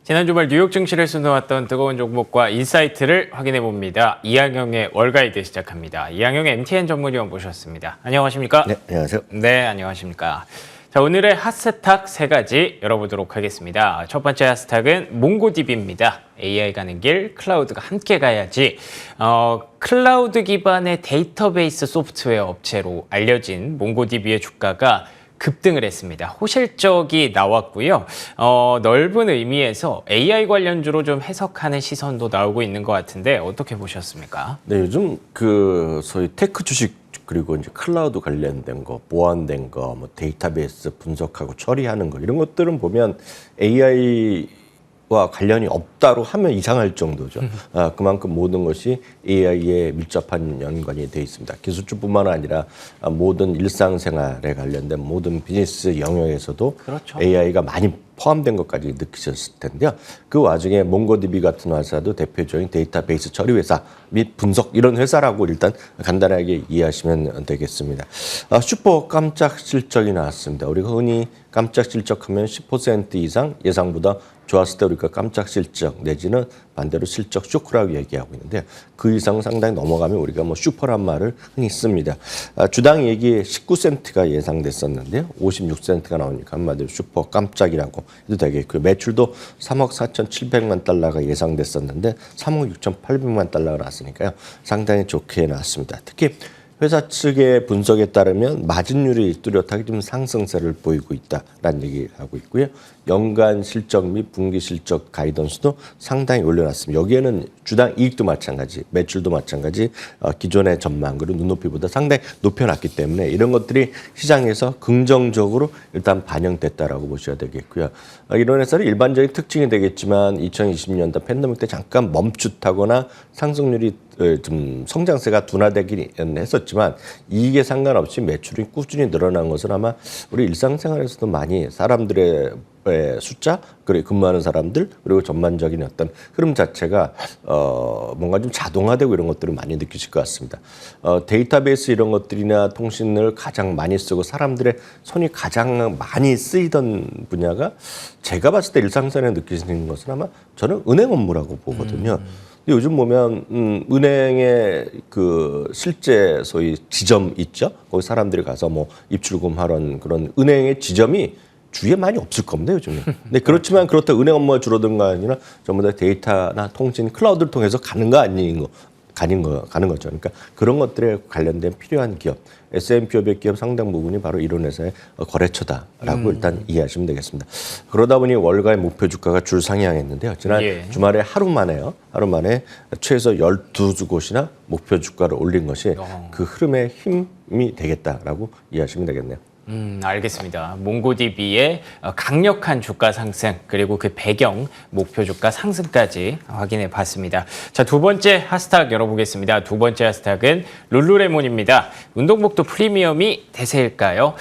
지난 주말 뉴욕 증시를 수놓았던 뜨거운 종목과 인사이트를 확인해 봅니다. 이항영의 월가이드 시작합니다. 이항영의 MTN 전문위원 모셨습니다. 안녕하십니까? 네, 안녕하세요. 네, 안녕하십니까? 자, 오늘의 핫스탁 세 가지 열어보도록 하겠습니다. 첫 번째 핫스탁은 몽고디비입니다. AI 가는 길, 클라우드가 함께 가야지. 클라우드 기반의 데이터베이스 소프트웨어 업체로 알려진 몽고디비의 주가가 급등을 했습니다. 호실적이 나왔고요. 넓은 의미에서 AI 관련주로 좀 해석하는 시선도 나오고 있는 것 같은데 어떻게 보셨습니까? 네, 요즘 소위 테크 주식 그리고 이제 클라우드 관련된 거, 보안된 거, 뭐 데이터베이스 분석하고 처리하는 거 이런 것들은 보면 AI와 관련이 없다로 하면 이상할 정도죠. 그만큼 모든 것이 AI에 밀접한 연관이 되어 있습니다. 기술주뿐만 아니라 모든 일상생활에 관련된 모든 비즈니스 영역에서도 그렇죠. AI가 많이 포함된 것까지 느끼셨을 텐데요. 그 와중에 몽고디비 같은 회사도 대표적인 데이터베이스 처리 회사 및 분석 이런 회사라고 일단 간단하게 이해하시면 되겠습니다. 슈퍼 깜짝 실적이 나왔습니다. 우리가 흔히 깜짝 실적하면 10% 이상 예상보다 좋았을 때 우리가 깜짝 실적 내지는 반대로 실적 쇼크라고 얘기하고 있는데 그 이상 상당히 넘어가면 우리가 뭐 슈퍼란 말을 흔히 씁니다. 주당 얘기에 19센트가 예상됐었는데요. 56센트가 나오니까 한마디로 슈퍼 깜짝이라고 해도 되겠고요. 매출도 3억 4,700만 달러가 예상됐었는데 3억 6,800만 달러가 나왔으니까요. 상당히 좋게 나왔습니다. 특히 회사 측의 분석에 따르면 마진율이 뚜렷하게 좀 상승세를 보이고 있다라는 얘기를 하고 있고요. 연간 실적 및 분기 실적 가이던스도 상당히 올려놨습니다. 여기에는 주당 이익도 마찬가지, 매출도 마찬가지, 기존의 전망 그리고 눈높이보다 상당히 높여놨기 때문에 이런 것들이 시장에서 긍정적으로 일단 반영됐다라고 보셔야 되겠고요. 이런 회사는 일반적인 특징이 되겠지만 2020년도 팬데믹 때 잠깐 멈칫하거나 상승률이 좀 성장세가 둔화되긴 했었지만 이익에 상관없이 매출이 꾸준히 늘어난 것은 아마 우리 일상생활에서도 많이 사람들의 숫자, 그리고 근무하는 사람들, 그리고 전반적인 어떤 흐름 자체가 뭔가 좀 자동화되고 이런 것들을 많이 느끼실 것 같습니다. 데이터베이스 이런 것들이나 통신을 가장 많이 쓰고 사람들의 손이 가장 많이 쓰이던 분야가 제가 봤을 때 일상생활에 느끼시는 것은 아마 저는 은행 업무라고 보거든요. 근데 요즘 보면 은행의 그 실제 소위 지점 있죠. 거기 사람들이 가서 뭐 입출금 하는 그런 은행의 지점이 주위에 많이 없을 겁니다, 요즘에. 근데 그렇지만 그렇다고 은행 업무가 줄어든 거 아니라 전부 다 데이터나 통신, 클라우드를 통해서 가는 거죠. 그러니까 그런 것들에 관련된 필요한 기업, S&P 500 기업 상당 부분이 바로 이런 회사의 거래처다라고 일단 이해하시면 되겠습니다. 그러다 보니 월가의 목표 주가가 줄 상향했는데요. 지난 주말에 하루 만에 최소 12곳이나 목표 주가를 올린 것이 그 흐름의 힘이 되겠다라고 이해하시면 되겠네요. 알겠습니다. 몽고디비의 강력한 주가 상승 그리고 그 배경 목표 주가 상승까지 확인해 봤습니다. 자, 두 번째 핫스탁 열어보겠습니다. 두 번째 핫스탁은 룰루레몬입니다. 운동복도 프리미엄이 대세일까요?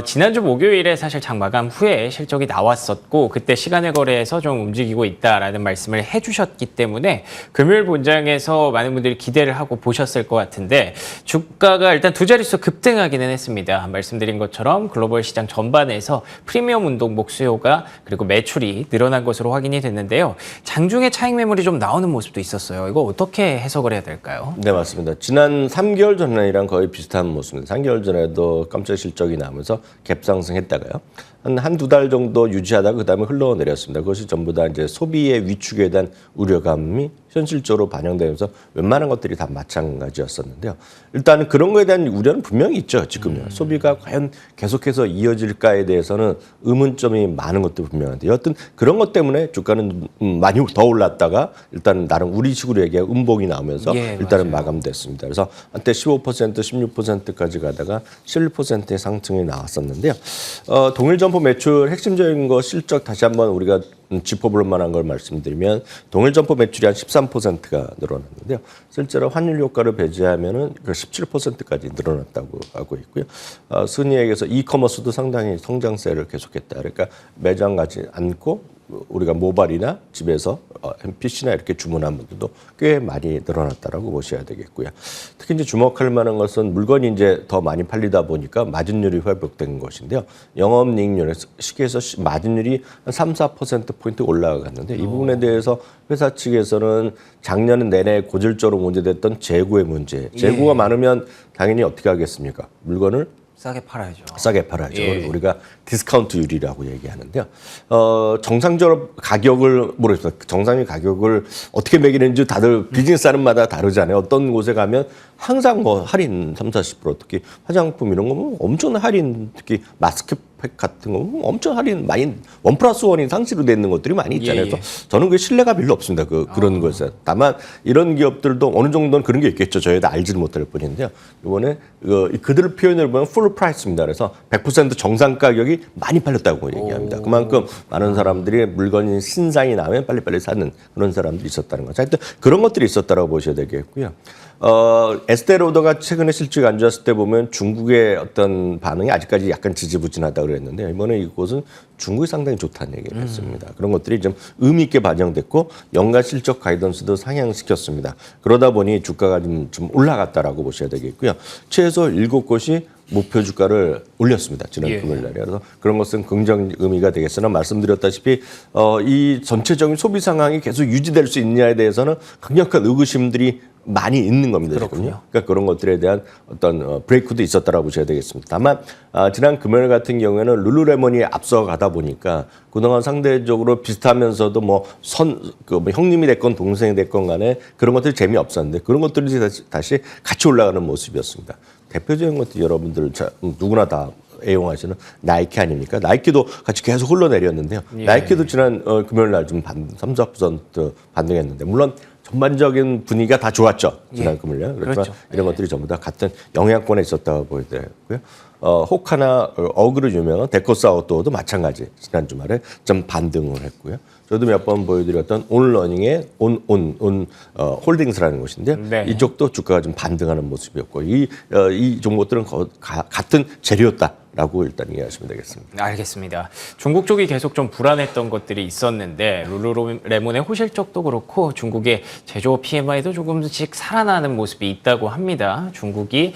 지난주 목요일에 사실 장마감 후에 실적이 나왔었고 그때 시간의 거래에서 좀 움직이고 있다라는 말씀을 해주셨기 때문에 금요일 본장에서 많은 분들이 기대를 하고 보셨을 것 같은데 주가가 일단 두 자릿수 급등하기는 했습니다. 말씀드린 것처럼 글로벌 시장 전반에서 프리미엄 운동복 수요가 그리고 매출이 늘어난 것으로 확인이 됐는데요. 장중에 차익 매물이 좀 나오는 모습도 있었어요. 이거 어떻게 해석을 해야 될까요? 네, 맞습니다. 지난 3개월 전이랑 거의 비슷한 모습입니다. 3개월 전에도 깜짝 실적이 나오면서 갭 상승했다가요. 한두 달 정도 유지하다가 그다음에 흘러내렸습니다. 그것이 전부 다 이제 소비의 위축에 대한 우려감이 현실적으로 반영되면서 웬만한 것들이 다 마찬가지였었는데요. 일단은 그런 거에 대한 우려는 분명히 있죠. 지금요. 소비가 과연 계속해서 이어질까에 대해서는 의문점이 많은 것도 분명한데 여하튼 그런 것 때문에 주가는 많이 더 올랐다가 일단 나름 우리식으로 얘기하면 음봉이 나오면서 일단은 마감됐습니다. 그래서 한때 15%, 16%까지 가다가 11%의 상승이 나왔었는데요. 동일점포 매출 핵심적인 거 실적 다시 한번 우리가 짚어볼 만한 걸 말씀드리면 동일점포 매출이 한 13%가 늘어났는데요. 실제로 환율 효과를 배제하면은 17%까지 늘어났다고 하고 있고요. 흔히 얘기해서 이커머스도 상당히 성장세를 계속했다. 그러니까 매장 가지 않고 우리가 모바일이나 집에서 PC나 이렇게 주문한 분들도 꽤 많이 늘어났다라고 보셔야 되겠고요. 특히 이제 주목할 만한 것은 물건이 이제 더 많이 팔리다 보니까 마진율이 회복된 것인데요. 영업이익률에 시기에서 마진율이 한 3, 4% 포인트 올라갔는데 이 부분에 대해서 회사 측에서는 작년 내내 고질적으로 문제됐던 재고의 문제. 재고가 많으면 당연히 어떻게 하겠습니까? 물건을 싸게 팔아야죠. 싸게 팔아야죠. 예. 우리가 디스카운트율이라고 얘기하는데요. 정상적으로 가격을 모르겠습니다. 정상의 가격을 어떻게 매기는지 다들 비즈니스 하는마다 다르잖아요. 어떤 곳에 가면 항상 뭐 할인 30-40% 특히 화장품 이런 거 보면 엄청 할인 특히 마스크팩 같은 거 보면 엄청 할인 많이 1+1이 상시로 되는 것들이 많이 있잖아요. 예. 그래서 저는 그 신뢰가 별로 없습니다. 그런 것에. 다만 이런 기업들도 어느 정도는 그런 게 있겠죠. 저희도 알지는 못할 뿐인데요. 이번에 그들 표현을 보면 풀 프라이스입니다. 그래서 100% 정상 가격이 많이 팔렸다고 얘기합니다. 그만큼 많은 사람들이 물건이 신상이 나면 빨리빨리 사는 그런 사람들이 있었다는 거죠. 하여튼 그런 것들이 있었다라고 보셔야 되겠고요. 에스테로더가 최근에 실적이 안 좋았을 때 보면 중국의 어떤 반응이 아직까지 약간 지지부진하다고 그랬는데 이번에 이곳은 중국이 상당히 좋다는 얘기를 했습니다. 그런 것들이 좀 의미 있게 반영됐고 연간 실적 가이던스도 상향시켰습니다. 그러다 보니 주가가 좀 올라갔다라고 보셔야 되겠고요. 최소 7곳이 목표 주가를 올렸습니다. 지난 금요일 날에. 그래서 그런 것은 긍정 의미가 되겠으나 말씀드렸다시피 이 전체적인 소비 상황이 계속 유지될 수 있느냐에 대해서는 강력한 의구심들이 많이 있는 겁니다. 그렇군요. 그러니까 그런 것들에 대한 어떤 브레이크도 있었다라고 보셔야 되겠습니다. 다만 지난 금요일 같은 경우에는 룰루레몬이 앞서가다 보니까 그동안 상대적으로 비슷하면서도 뭐 형님이 됐건 동생이 됐건 간에 그런 것들이 재미없었는데 그런 것들이 다시 같이 올라가는 모습이었습니다. 대표적인 것들이 여러분들 누구나 다 애용하시는 나이키 아닙니까? 나이키도 같이 계속 흘러내렸는데요. 예. 나이키도 지난 금요일 날 좀 3-4% 반등했는데 물론 전반적인 분위기가 다 좋았죠. 지난 금요일 날. 그렇지만 이런 것들이 전부 다 같은 영향권에 있었다고 보여야 되고요. 호카나 어그로 유명한 데코스 아웃도어도 마찬가지. 지난 주말에 좀 반등을 했고요. 저도 몇 번 보여드렸던 온러닝의 홀딩스라는 곳인데요. 네. 이쪽도 주가가 좀 반등하는 모습이었고 이 종목들은 같은 재료였다라고 일단 이해하시면 되겠습니다. 알겠습니다. 중국 쪽이 계속 좀 불안했던 것들이 있었는데 룰루레몬의 호실적도 그렇고 중국의 제조업 PMI도 조금씩 살아나는 모습이 있다고 합니다. 중국이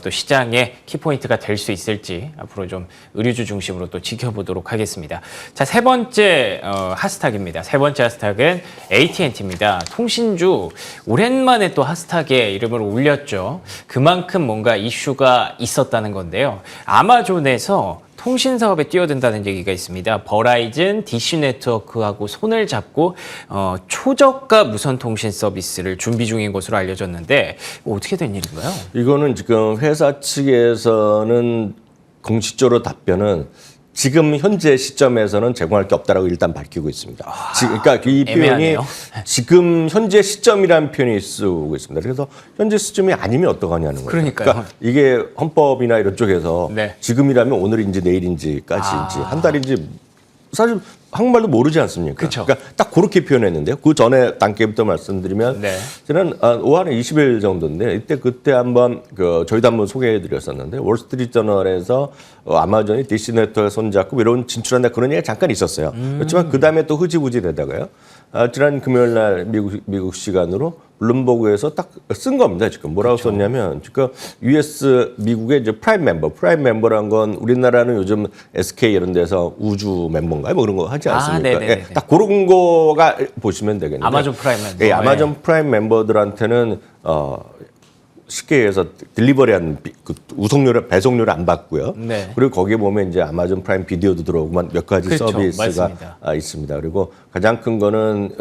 또 시장의 키포인트가 될 수 있을지 앞으로 좀 의류주 중심으로 또 지켜보도록 하겠습니다. 자, 세 번째 하스탁입니다. 세 번째 하스탁은 AT&T입니다. 통신주 오랜만에 또 하스탁에 이름을 올렸죠. 그만큼 뭔가 이슈가 있었다는 건데요. 아마존에서 통신 사업에 뛰어든다는 얘기가 있습니다. 버라이즌, 디시 네트워크하고 손을 잡고 초저가 무선 통신 서비스를 준비 중인 것으로 알려졌는데 어떻게 된 일인가요? 이거는 지금 회사 측에서는 공식적으로 답변은 지금 현재 시점에서는 제공할 게 없다라고 일단 밝히고 있습니다. 그러니까 이 표현이 애매하네요. 지금 현재 시점이라는 표현이 쓰고 있습니다. 그래서 현재 시점이 아니면 어떡하냐는 거예요. 그러니까요. 이게 헌법이나 이런 쪽에서 네. 지금이라면 오늘인지 내일인지까지인지 한 달인지 사실 한국말도 모르지 않습니까? 그쵸. 그러니까 딱 그렇게 표현했는데요. 그 전에 단계부터 말씀드리면 네. 저는 5월 20일 정도인데 그때 한번 저희도 한번 소개해드렸었는데 월스트리트저널에서 아마존이 디시 네트워크에 손잡고 이런 진출한다 그런 얘기가 잠깐 있었어요. 그렇지만 그 다음에 또 흐지부지 되다가요. 지난 금요일 날 미국 시간으로 블룸버그에서 딱 쓴 겁니다. 지금 뭐라고 썼냐면 지금 US 미국의 이제 프라임 멤버라는 건 우리나라는 요즘 SK 이런 데서 우주 멤버인가요? 뭐 그런 거 하지 않습니까? 네네네네. 예, 딱 그런 거가 보시면 되겠네요. 아마존 프라임 멤버. 예, 아마존 프라임 멤버들한테는 쉽게 해서 딜리버리한 배송료를 안 받고요. 네. 그리고 거기에 보면 이제 아마존 프라임 비디오도 들어오고 몇 가지 그렇죠. 서비스가 맞습니다. 있습니다. 그리고 가장 큰 거는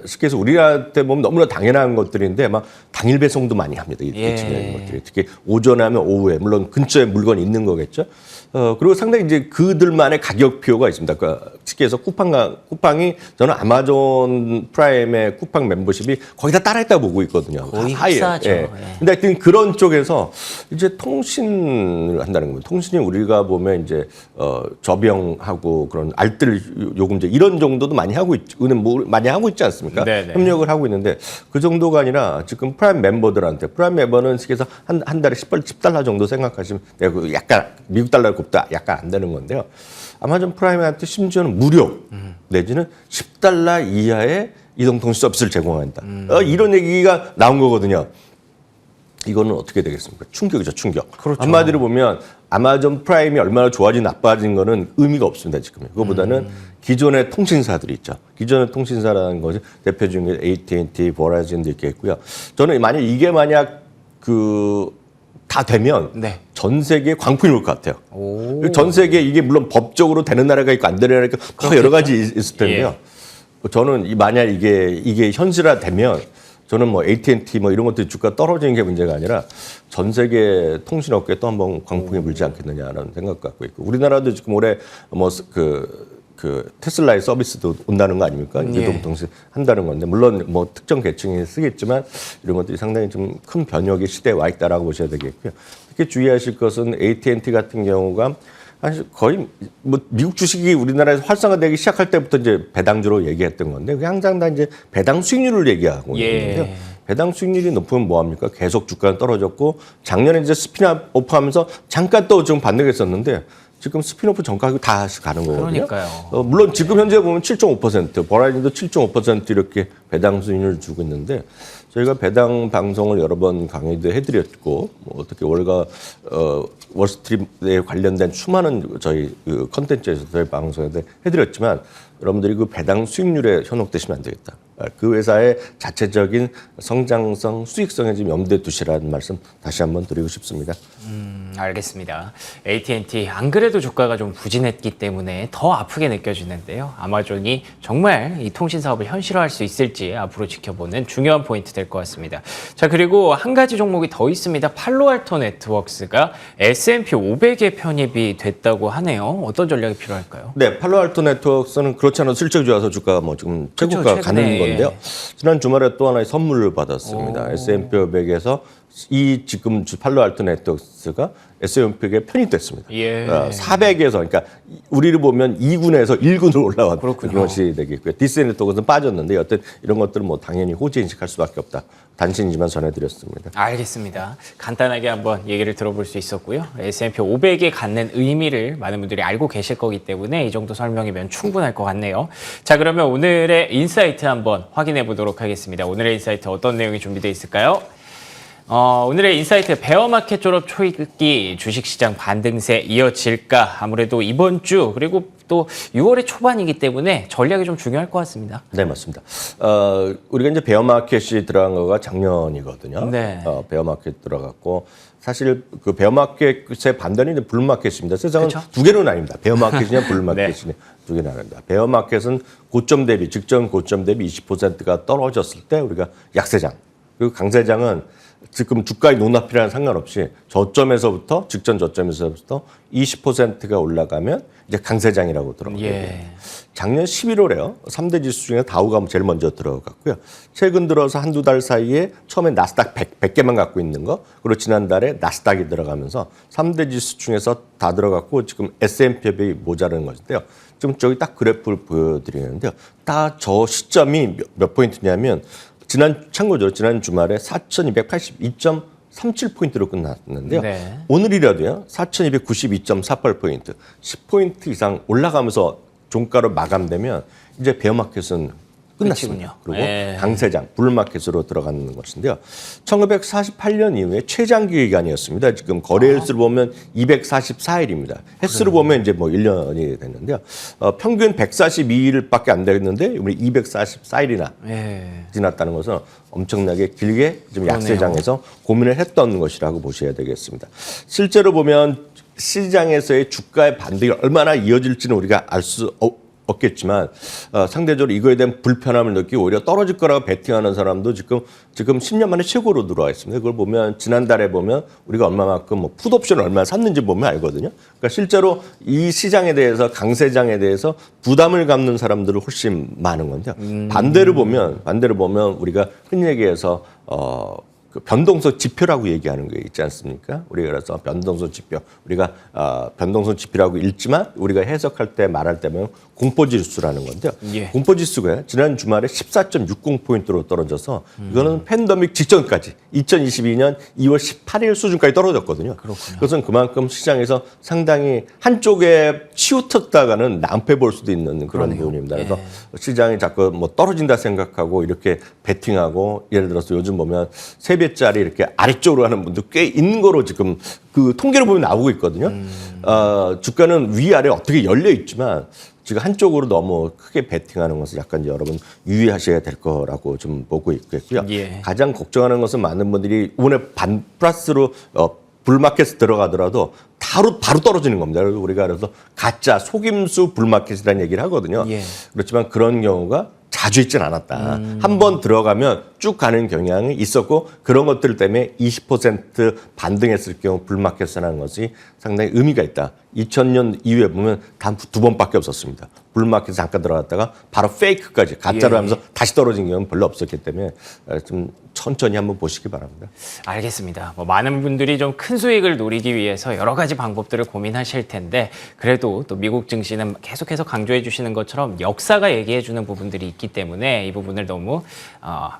쉽게 해서 우리한테 보면 너무나 당연한 것들인데 막 당일 배송도 많이 합니다. 이 것들이 특히 오전에 하면 오후에 물론 근처에 물건이 있는 거겠죠. 그리고 상당히 이제 그들만의 가격표가 있습니다. 그러니까 쉽게 해서 쿠팡이 저는 아마존 프라임의 쿠팡 멤버십이 거의 다 따라했다고 보고 있거든요. 거의 하이에. 흡사하죠. 예. 근데 하여튼 그런 쪽에서 이제 통신을 한다는 겁니다. 통신이 우리가 보면 이제 저병하고 그런 알뜰 요금제 이런 정도도 많이 하고 많이 하고 있지 않습니까? 네네. 협력을 하고 있는데 그 정도가 아니라 지금 프라임 멤버들한테 프라임 멤버는 쉽게 해서 한 달에 $10 정도 생각하시면 약간 미국 달러 곱다 약간 안 되는 건데요. 아마존 프라임한테 심지어는 무료 내지는 $10 이하의 이동통신 서비스를 제공한다. 이런 얘기가 나온 거거든요. 이거는 어떻게 되겠습니까? 충격이죠, 충격. 그렇죠. 한마디로 보면 아마존 프라임이 얼마나 좋아진 나빠진 거는 의미가 없습니다, 지금. 그거보다는 기존의 통신사들이 있죠. 기존의 통신사라는 것이 대표적인 게 AT&T, 버라이즌도 있겠고요. 저는 만약 다 되면 네. 전 세계에 광풍이 올 것 같아요. 오. 전 세계에 이게 물론 법적으로 되는 나라가 있고 안 되는 나라가 있고 더 여러 가지 있을 텐데요. 저는 만약 이게 현실화되면 저는 뭐 AT&T 뭐 이런 것들 주가 떨어지는 게 문제가 아니라 전 세계 통신업계에 또 한번 광풍이 불지 않겠느냐라는 생각 갖고 있고 우리나라도 지금 올해 테슬라의 서비스도 온다는 거 아닙니까? 이동통신 한다는 건데 물론 뭐 특정 계층이 쓰겠지만 이런 것들이 상당히 좀 큰 변혁의 시대에 와 있다라고 보셔야 되겠고요. 특히 주의하실 것은 AT&T 같은 경우가 사실 거의 뭐 미국 주식이 우리나라에서 활성화되기 시작할 때부터 이제 배당주로 얘기했던 건데 그게 항상 다 이제 배당 수익률을 얘기하고 있는데요. 배당 수익률이 높으면 뭐 합니까? 계속 주가는 떨어졌고 작년에 이제 스피ን오프 하면서 잠깐 또 좀 반등했었는데 지금 스피ን오프 전가하고 다시 가는 거거든요. 그러니까요. 물론 지금 현재 보면 7.5%, 버라이즌도 7.5% 이렇게 배당 수익률을 주고 있는데 저희가 배당 방송을 여러 번 강의도 해드렸고 뭐 어떻게 월스트리트에 관련된 수많은 저희 컨텐츠에서 저희 방송에 해드렸지만 여러분들이 그 배당 수익률에 현혹되시면 안 되겠다. 그 회사의 자체적인 성장성, 수익성에 좀 염두에 두시라는 말씀 다시 한번 드리고 싶습니다. 알겠습니다. AT&T 안 그래도 주가가 좀 부진했기 때문에 더 아프게 느껴지는데요. 아마존이 정말 이 통신 사업을 현실화할 수 있을지 앞으로 지켜보는 중요한 포인트 될 것 같습니다. 자, 그리고 한 가지 종목이 더 있습니다. 팔로알토 네트워크스가 S&P 500에 편입이 됐다고 하네요. 어떤 전략이 필요할까요? 네, 팔로알토 네트워크스는 그렇지 않아도 실적이 좋아서 주가가 뭐 지금 최고가 가는 건데요. 지난 주말에 또 하나의 선물을 받았습니다. S&P 500에서 이 지금 팔로알토 네트워크스가 S&P에 편입됐습니다. 400에서 그러니까 우리를 보면 2군에서 1군으로 올라왔던 것이 되겠고요. 디스 네트워크는 빠졌는데 어떤 이런 것들은 뭐 당연히 호재 인식할 수밖에 없다. 단신이지만 전해드렸습니다. 알겠습니다. 간단하게 한번 얘기를 들어볼 수 있었고요. S&P 500에 갖는 의미를 많은 분들이 알고 계실 거기 때문에 이 정도 설명이면 충분할 것 같네요. 자, 그러면 오늘의 인사이트 한번 확인해 보도록 하겠습니다. 오늘의 인사이트 어떤 내용이 준비되어 있을까요? 오늘의 인사이트 베어마켓 졸업 초입기 주식시장 반등세 이어질까? 아무래도 이번 주 그리고 또 6월의 초반이기 때문에 전략이 좀 중요할 것 같습니다. 네, 맞습니다. 우리가 이제 베어마켓이 들어간 거가 작년이거든요. 네. 베어마켓 들어갔고 사실 그 베어마켓의 반대는 이제 불마켓입니다. 세상은 그쵸? 두 개로 나뉩니다. 베어마켓이냐 불마켓이냐 두 개 나뉩니다. 베어마켓은 고점 대비 직전 고점 대비 20%가 떨어졌을 때 우리가 약세장 그리고 강세장은 지금 주가의 논합이랑 상관없이 저점에서부터 직전 저점에서부터 20%가 올라가면 이제 강세장이라고 들어가거든요. 작년 11월에요. 3대 지수 중에 다우가 제일 먼저 들어갔고요. 최근 들어서 한두 달 사이에 처음에 나스닥 100개만 갖고 있는 거 그리고 지난달에 나스닥이 들어가면서 3대 지수 중에서 다 들어갔고 지금 S&P에 모자라는 것인데요. 지금 저기 딱 그래프를 보여드리는데요. 딱 저 시점이 몇 포인트냐면 참고로 지난 주말에 4,282.37포인트로 끝났는데요. 오늘이라도요. 4,292.48포인트, 10포인트 이상 올라가면서 종가로 마감되면 이제 베어마켓은 끝났습니다. 그리고 강세장, 불마켓으로 들어가는 것인데요. 1948년 이후에 최장기 기간이었습니다. 지금 거래일수를 보면 244일입니다. 횟수로 보면 이제 뭐 1년이 됐는데요. 평균 142일밖에 안 됐는데 우리 244일이나 지났다는 것은 엄청나게 길게 좀 약세장에서 고민을 했던 것이라고 보셔야 되겠습니다. 실제로 보면 시장에서의 주가의 반등이 얼마나 이어질지는 우리가 알 수 없겠지만 상대적으로 이거에 대한 불편함을 느끼고 오히려 떨어질 거라고 베팅하는 사람도 지금 10년 만에 최고로 들어와 있습니다. 그걸 보면 지난달에 보면 우리가 얼마만큼 뭐 풋옵션을 얼마나 샀는지 보면 알거든요. 그러니까 실제로 이 시장에 대해서 강세장에 대해서 부담을 갖는 사람들은 훨씬 많은 건데요. 반대로 보면 우리가 흔히 얘기해서 그 변동성 지표라고 얘기하는 게 있지 않습니까? 우리가 그래서 변동성 지표, 우리가 변동성 지표라고 읽지만 우리가 해석할 때 말할 때 보면 공포지수라는 건데요. 예. 공포지수가 지난 주말에 14.60포인트로 떨어져서 이거는 팬데믹 직전까지 2022년 2월 18일 수준까지 떨어졌거든요. 그렇군요. 그것은 그만큼 시장에서 상당히 한쪽에 치우쳤다가는 낭패 볼 수도 있는 그런 부분입니다. 그래서 시장이 자꾸 뭐 떨어진다 생각하고 이렇게 베팅하고 예를 들어서 요즘 보면 3배짜리 이렇게 아래쪽으로 하는 분도 꽤 있는 거로 지금 그 통계를 보면 나오고 있거든요. 주가는 위아래 어떻게 열려 있지만 지금 한쪽으로 너무 크게 베팅하는 것을 약간 여러분 유의하셔야 될 거라고 좀 보고 있겠고요. 예. 가장 걱정하는 것은 많은 분들이 이번에 플러스로 불마켓에 들어가더라도 바로 떨어지는 겁니다. 그래서 우리가 그래서 가짜 속임수 불마켓이라는 얘기를 하거든요. 예. 그렇지만 그런 경우가 자주 있진 않았다. 한 번 들어가면 쭉 가는 경향이 있었고 그런 것들 때문에 20% 반등했을 경우 불마켓을 하는 것이 상당히 의미가 있다. 2000년 이후에 보면 단 2번밖에 없었습니다. 불마켓에 잠깐 들어갔다가 바로 페이크까지 가짜로 하면서 다시 떨어진 경우는 별로 없었기 때문에 좀 천천히 한번 보시기 바랍니다. 알겠습니다. 뭐 많은 분들이 좀 큰 수익을 노리기 위해서 여러 가지 방법들을 고민하실 텐데 그래도 또 미국 증시는 계속해서 강조해 주시는 것처럼 역사가 얘기해 주는 부분들이 있기 때문에 이 부분을 너무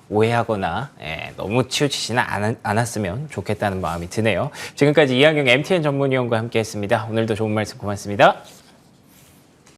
오해하거나 너무 치우치지는 않았으면 좋겠다는 마음이 드네요. 지금까지 이항영 MTN 전문위원과 함께했습니다. 오늘도 좋은 말씀 고맙습니다.